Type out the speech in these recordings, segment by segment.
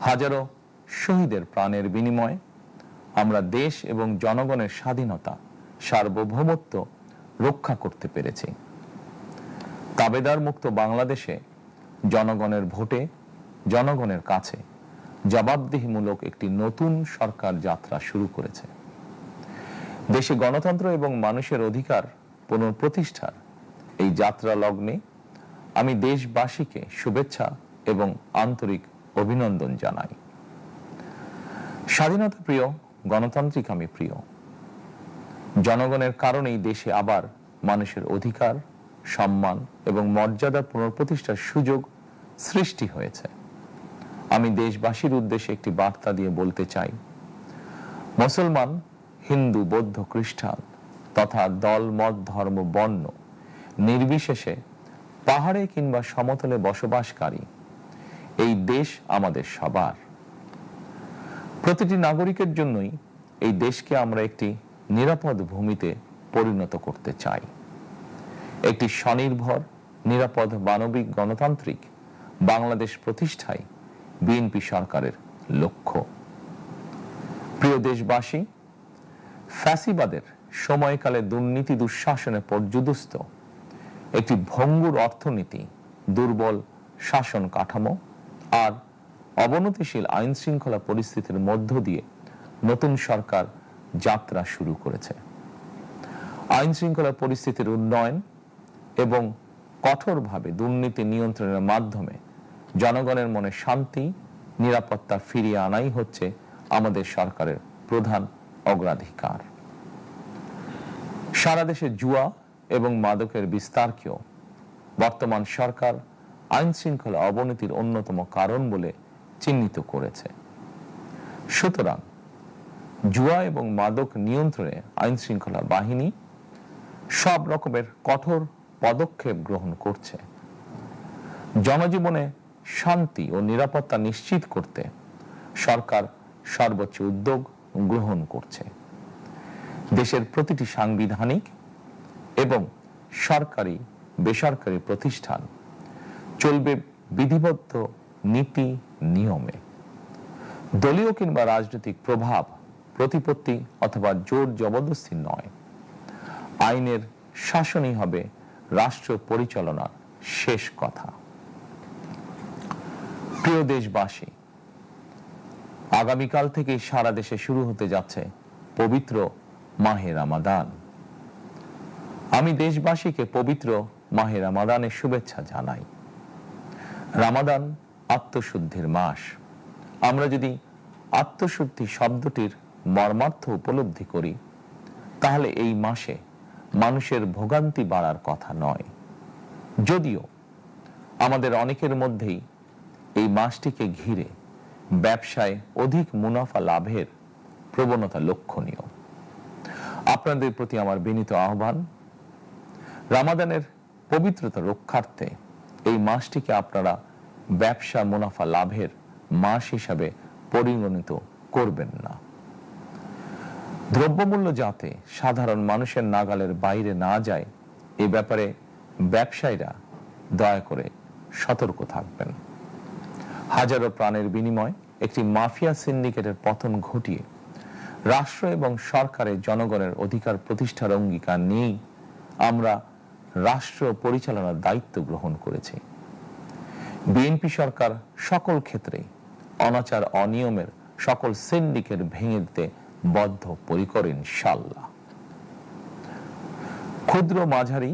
হাজারো শহীদের প্রাণের বিনিময়ে আমরা দেশ এবং জনগণের স্বাধীনতা, সার্বভৌমত্ব রক্ষা করতে পেরেছি। তাবেদার মুক্ত বাংলাদেশে জনগণের ভোটে জনগণের কাছে জবাবদিহিমূলক একটি নতুন সরকার যাত্রা শুরু করেছে। দেশে গণতন্ত্র এবং মানুষের অধিকার পুনঃপ্রতিষ্ঠার এই যাত্রা লগ্নে আমি দেশবাসীকে শুভেচ্ছা এবং আন্তরিক অভিনন্দন জানাই। স্বাধীনতা প্রিয়, গণতান্ত্রিক আমি প্রিয়। জনগণের কারণেই দেশে আবার মানুষের অধিকার, সম্মান এবং মর্যাদা পুনঃপ্রতিষ্ঠার সুযোগ সৃষ্টি হয়েছে। আমি দেশবাসীর উদ্দেশ্যে একটি বার্তা দিয়ে বলতে চাই, মুসলমান, হিন্দু, বৌদ্ধ, খ্রিস্টান তথা দল, মত, ধর্ম, বর্ণ নির্বিশেষে পাহাড়ে কিংবা সমতলে বসবাসকারী এই দেশ আমাদের সবার। প্রতিটি নাগরিকের জন্যই এই দেশকে আমরা একটি নিরাপদ ভূমিতে পরিণত করতে চাই, একটি স্বনির্ভর, নিরাপদ, মানবিক, গণতান্ত্রিক বাংলাদেশ প্রতিষ্ঠাই বিএনপি সরকারের লক্ষ্য। প্রিয় দেশবাসী, ফ্যাসিবাদের সময়কালে দুর্নীতি দুঃশাসনে পর্যুদস্ত একটি ভঙ্গুর অর্থনীতি, দুর্বল শাসন কাঠামো আর অবনতিশীল আইন শৃঙ্খলা পরিস্থিতির মধ্য দিয়ে নতুন সরকার যাত্রা শুরু করেছে। আইন শৃঙ্খলা পরিস্থিতির উন্নয়ন এবং কঠোরভাবে দুর্নীতি নিয়ন্ত্রণের মাধ্যমে জনগণের মনে শান্তি, নিরাপত্তা ফিরিয়ে আনাই হচ্ছে আমাদের সরকারের প্রধান অগ্রাধিকার। সারা দেশে জুয়া এবং মাদকের বিস্তারকেও বর্তমান সরকার আইন শৃঙ্খলা অবনতির অন্যতম কারণ বলে চিহ্নিত করেছে। সুতরাং জুয়া এবং মাদক নিয়ন্ত্রণে আইন শৃঙ্খলা বাহিনী সব রকমের কঠোর পদক্ষেপ গ্রহণ করছে। জনজীবনে শান্তি ও নিরাপত্তা নিশ্চিত করতে সরকার সর্বোচ্চ উদ্যোগ গ্রহণ করছে। দেশের প্রতিটি সাংবিধানিক এবং সরকারি বেসরকারি প্রতিষ্ঠান চলবে বিধিবদ্ধ নীতি নিয়মে। দলীয় কিংবা রাজনৈতিক প্রভাব, প্রতিপত্তি অথবা জোর জবরদস্তি নয়। আইনের শাসনই হবে রাষ্ট্র পরিচালনার শেষ কথা। প্রিয় দেশবাসী, আগামীকাল থেকে সারা দেশে শুরু হতে যাচ্ছে পবিত্র মাহে রমাদান। আমি দেশবাসীকে পবিত্র মাহে রমাদানের শুভেচ্ছা জানাই। রমাদান আত্মশুদ্ধির মাস। আমরা যদি আত্মশুদ্ধি শব্দটির মর্মার্থ উপলব্ধি করি, তাহলে এই মাসে মানুষের ভোগান্তি বাড়ার কথা নয়। যদিও আমাদের অনেকের মধ্যেই এই মাসটিকে ঘিরে ব্যবসায় অধিক মুনাফা লাভের প্রবণতা লক্ষণীয়। আপনাদের প্রতি আমার বিনীত আহ্বান, রমাদানের পবিত্রতা রক্ষার্থে এই মাসটিকে আপনারা ব্যবসা মুনাফা লাভের মাস হিসাবে পরিগণিত করবেন না। দ্রব্যমূল্য যাতে সাধারণ মানুষের নাগালের বাইরে না যায়, এ ব্যাপারে ব্যবসায়ীরা দয়া করে সতর্ক থাকবেন। হাজারো প্রাণের বিনিময়ে একটি মাফিয়া সিন্ডিকেটের পতন ঘটিয়ে রাষ্ট্র এবং সরকারের জনগণের অধিকার প্রতিষ্ঠার অঙ্গীকার নিয়েই আমরা রাষ্ট্র পরিচালনার দায়িত্ব গ্রহণ করেছি। বিএনপি সরকার সকল ক্ষেত্রে অনাচার অনিয়মের সকল সিন্ডিকেট ভেঙে দিতে বদ্ধপরিকর ইনশাআল্লাহ। ক্ষুদ্র, মাঝারি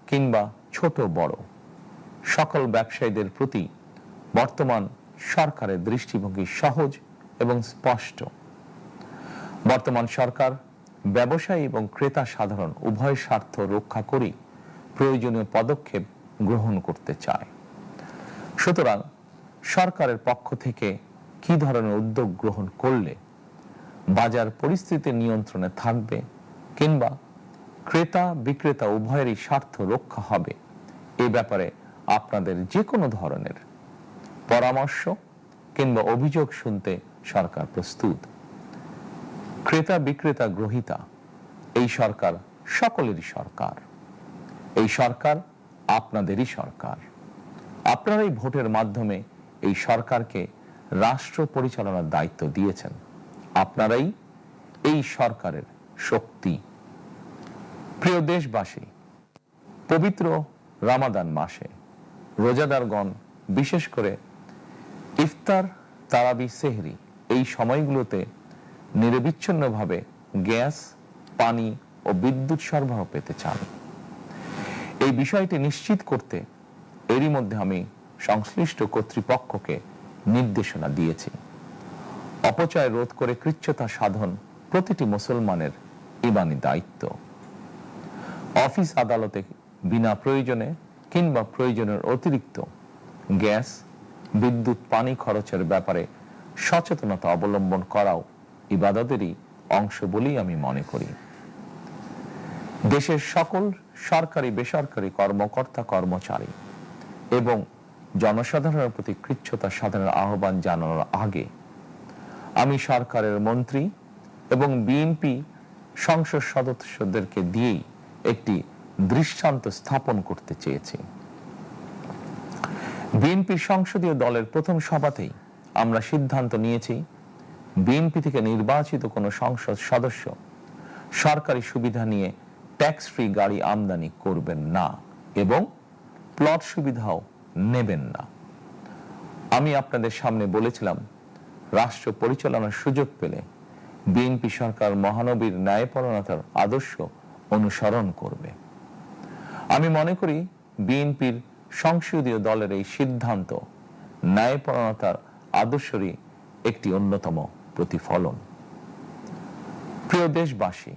কিংবা ছোট বড় সকল ব্যবসায়ীদের প্রতি বর্তমান সরকারের দৃষ্টিভঙ্গি সহজ এবং স্পষ্ট। বর্তমান সরকার ব্যবসায়ী এবং ক্রেতা সাধারণ উভয় স্বার্থ রক্ষা করেই প্রয়োজনীয় পদক্ষেপ গ্রহণ করতে চায়। সুতরাং সরকারের পক্ষ থেকে কি ধরনের উদ্যোগ গ্রহণ করলে বাজার পরিস্থিতি নিয়ন্ত্রণে থাকবে কিংবা ক্রেতা বিক্রেতা উভয়েরই স্বার্থ রক্ষা হবে, এ ব্যাপারে আপনাদের যে কোনো ধরনের পরামর্শ কিংবা অভিযোগ শুনতে সরকার প্রস্তুত। ক্রেতা বিক্রেতা গ্রহীতা এই সরকার সকলেরই সরকার। এই সরকার আপনাদেরই সরকার। আপনারাই ভোটের মাধ্যমে এই সরকারকে রাষ্ট্র পরিচালনার দায়িত্ব দিয়েছেন। আপনারাই এই সরকারের শক্তি। প্রিয় দেশবাসী, পবিত্র রমাদান মাসে রোজাদারগণ বিশেষ করে ইফতার, তারাবি, সেহরি এই সময়গুলোতে নিরবিচ্ছিন্নভাবে গ্যাস, পানি ও বিদ্যুৎ সরবরাহ পেতে চান। এই বিষয়টি নিশ্চিত করতে এরই মধ্যে আমি সংশ্লিষ্ট কর্তৃপক্ষকে নির্দেশনা দিয়েছি। অপচয় রোধ করে কৃচ্ছ্রতা সাধন প্রতিটি মুসলমানের ঈমানি দায়িত্ব। অফিস আদালতে বিনা প্রয়োজনে কিংবা প্রয়োজনের অতিরিক্ত গ্যাস, বিদ্যুৎ, পানি খরচের ব্যাপারে সচেতনতা অবলম্বন করাও ইবাদতেরই অংশ বলেই আমি মনে করি। দেশের সকল সরকারি বেসরকারি কর্মকর্তা কর্মচারী এবং জনসাধারণের প্রতি কৃচ্ছ্রতা সাধনের আহ্বান জানানোর আগে আমি সরকারের মন্ত্রী এবং বিএনপি সংসদ সদস্যদেরকে দিয়েই একটি দৃষ্টান্ত স্থাপন করতে চেয়েছি। বিএনপির সংসদীয় দলের প্রথম সভাতেই আমরা সিদ্ধান্ত নিয়েছি, বিএনপি থেকে নির্বাচিত কোন সংসদ সদস্য সরকারি সুবিধা নিয়ে ট্যাক্স ফ্রি গাড়ি আমদানি করবেন না এবং প্লট সুবিধাও নেবেন না। আমি আপনাদের সামনে বলেছিলাম, রাষ্ট্র পরিচালনার সুযোগ পেলে বিএনপি সরকার মহানবীর ন্যায়পরায়ণতার আদর্শ অনুসরণ করবে। আমি মনে করি বিএনপির সংসদীয় দলের এই সিদ্ধান্ত ন্যায়পরায়ণতার আদর্শেরই একটি অন্যতম প্রতিফলন। প্রিয় দেশবাসী,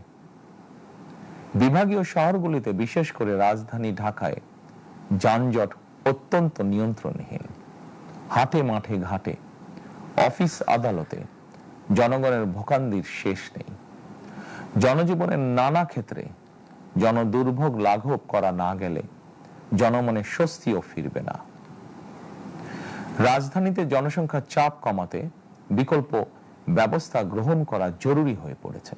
বিভাগীয় শহরগুলিতে বিশেষ করে রাজধানী ঢাকায় যানজট অত্যন্ত নিয়ন্ত্রণহীন। হাটে মাঠে ঘাটে, অফিস আদালতে জনগণের ভোগান্তির শেষ নেই। জনজীবনের নানা ক্ষেত্রে জনদুর্ভোগ লাঘব করা না গেলে জনমনে স্বস্তিও ফিরবে না। রাজধানীতে জনসংখ্যার চাপ কমাতে বিকল্প ব্যবস্থা গ্রহণ করা জরুরি হয়ে পড়েছে।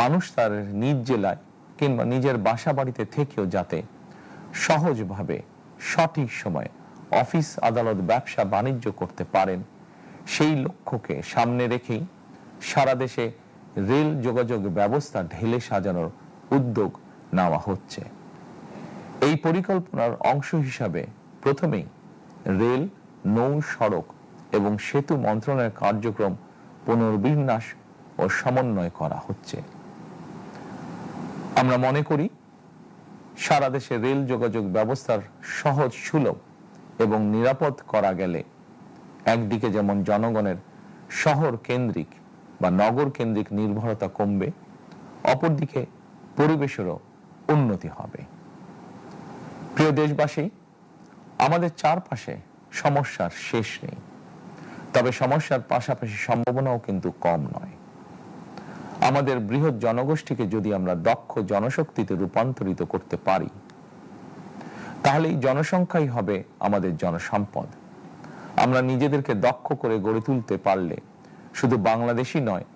মানুষ তার নিজ জেলায় কিংবা নিজের বাসা বাড়িতে থেকেও যাতে সহজভাবে সঠিক সময়ে অফিস, আদালত, ব্যবসা বাণিজ্য করতে পারেন, সেই লক্ষ্যকে সামনে রেখেই সারা দেশে রেল যোগাযোগ ব্যবস্থা ঢেলে সাজানোর উদ্যোগ নেওয়া হচ্ছে। এই পরিকল্পনার অংশ হিসাবে প্রথমেই রেল, নৌ, সড়ক এবং সেতু মন্ত্রণালয়ের কার্যক্রম পুনর্বিন্যাস ও সমন্বয় করা হচ্ছে। আমরা মনে করি সারা দেশে রেল যোগাযোগ ব্যবস্থার সহজ, সুলভ এবং নিরাপদ করা গেলে একদিকে যেমন জনগণের শহর কেন্দ্রিক বা নগর কেন্দ্রিক নির্ভরতা কমবে, অপরদিকে পরিবেশেরও উন্নতি হবে। প্রিয় দেশবাসী, আমাদের চারপাশে সমস্যার শেষ নেই, তবে সমস্যার পাশাপাশি সম্ভাবনাও কিন্তু কম নয়। আমাদের বৃহৎ জনগোষ্ঠীকে যদি আমরা দক্ষ জনশক্তিতে রূপান্তরিত করতে পারি, তাহলে এই জনসংখ্যাই হবে আমাদের জনসম্পদ। আমরা নিজেদেরকে দক্ষ করে গড়ে তুলতে পারলে শুধু বাংলাদেশই নয়,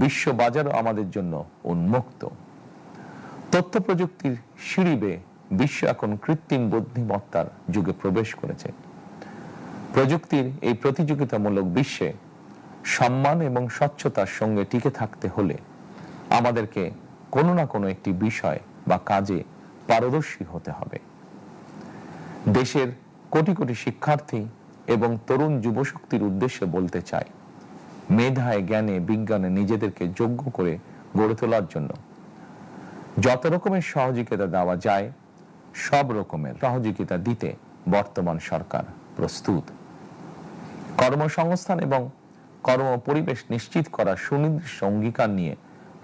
বিশ্ব বাজারও আমাদের জন্য উন্মুক্ত। তথ্য প্রযুক্তির সিঁড়ি বেয়ে বিশ্ব এখন কৃত্রিম বুদ্ধিমত্তার যুগে প্রবেশ করেছে। প্রযুক্তির এই প্রতিযোগিতামূলক বিশ্বে সম্মান এবং স্বচ্ছতার সঙ্গে টিকে থাকতে হলে আমাদেরকে কোনো না কোনো একটি বিষয় বা কাজে পারদর্শী হতে হবে। দেশের কোটি কোটি শিক্ষার্থী এবং তরুণ যুবশক্তির উদ্দেশ্যে বলতে চাই, মেধায়, জ্ঞানে, বিজ্ঞানে নিজেদেরকে যোগ্য করে গড়ে তোলার জন্য যত রকমের সহযোগিতা দেওয়া যায় সব রকমের সহযোগিতা দিতে বর্তমান সরকার প্রস্তুত। কর্মসংস্থান এবং কর্ম পরিবেশ নিশ্চিত করার সুনির্দিষ্ট অঙ্গীকার নিয়ে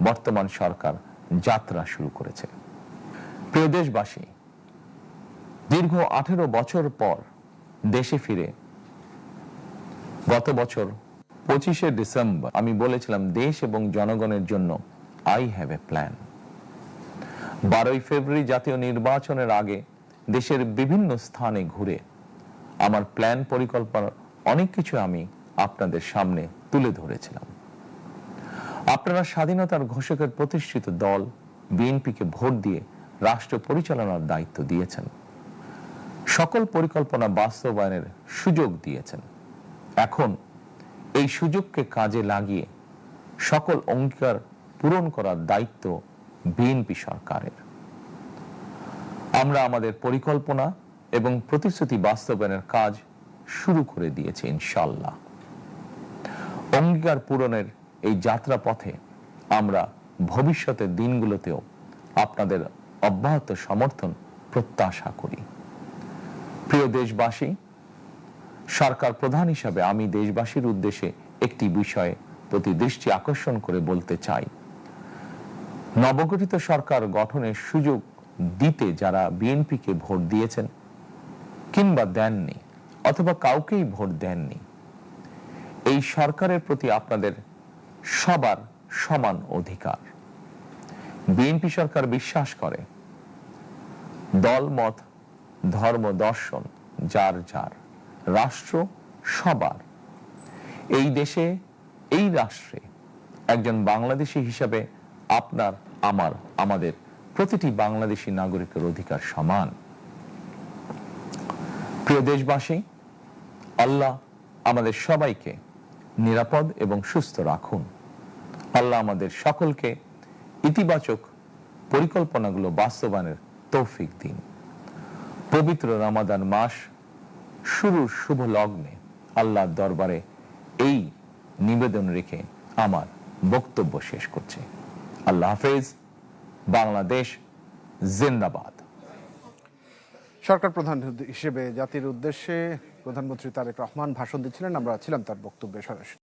বর্তমান সরকার যাত্রা শুরু করেছে। প্রিয় দেশবাসী, দীর্ঘ 18 বছর পর দেশে ফিরে গত বছর 25শে ডিসেম্বর আমি বলেছিলাম, দেশ এবং জনগণের জন্য আই হ্যাভ এ প্ল্যান। 12ই ফেব্রুয়ারি জাতীয় নির্বাচনের আগে দেশের বিভিন্ন স্থানে ঘুরে আমার প্ল্যান, পরিকল্পনার অনেক কিছু আমি আপনাদের সামনে তুলে ধরেছিলাম। আপনারা স্বাধীনতার ঘোষকের প্রতিষ্ঠিত দল বিএনপিকে ভোট দিয়ে রাষ্ট্র পরিচালনার দায়িত্ব দিয়েছেন, সকল পরিকল্পনা বাস্তবায়নের সুযোগ দিয়েছেন। এখন এই সুযোগকে কাজে লাগিয়ে সকল অঙ্গীকার পূরণ করার দায়িত্ব বিএনপি সরকারের। আমরা আমাদের পরিকল্পনা এবং প্রতিশ্রুতি বাস্তবায়নের কাজ শুরু করে দিয়েছি ইনশাআল্লাহ। অঙ্গীকার পূরণের এই যাত্রা পথে আমরা ভবিষ্যতের দিনগুলোতেও আপনাদের অব্যাহত সমর্থন প্রত্যাশা করি। প্রিয় দেশবাসী, সরকার প্রধান হিসাবে আমি দেশবাসীর উদ্দেশ্যে একটি বিষয়ে প্রতি দৃষ্টি আকর্ষণ করে বলতে চাই। নবগঠিত সরকার গঠনের সুযোগ দিতে যারা বিএনপিকে ভোট দিয়েছেন কিংবা দেননি অথবা কাউকেই ভোট দেননি, এই সরকারের প্রতি আপনাদের সবার সমান অধিকার। বিএনপি সরকার বিশ্বাস করে দল মত ধর্ম দর্শন যার যার, রাষ্ট্র সবার। এই দেশে এই রাষ্ট্রে একজন বাংলাদেশী হিসাবে আপনার আমার আমাদের প্রতিটি বাংলাদেশী নাগরিকের অধিকার সমান। প্রিয় দেশবাসী, আল্লাহ আমাদের সবাইকে নিরাপদ এবং সুস্থ রাখুন। আল্লাহ আমাদের সকলকে ইতিবাচক পরিকল্পনাগুলো বাস্তবায়নের তৌফিক দিন। পবিত্র রমাদান মাস শুরুর শুভ লগ্নে আল্লাহর দরবারে এই নিবেদন রেখে আমার বক্তব্য শেষ করছি। আল্লাহ হাফেজ। বাংলাদেশ জিন্দাবাদ। সরকার প্রধান হিসেবে জাতির উদ্দেশ্যে প্রধানমন্ত্রী তারেক রহমান ভাষণ দিচ্ছিলেন, আমরা ছিলাম তার বক্তব্যে সরাসরি।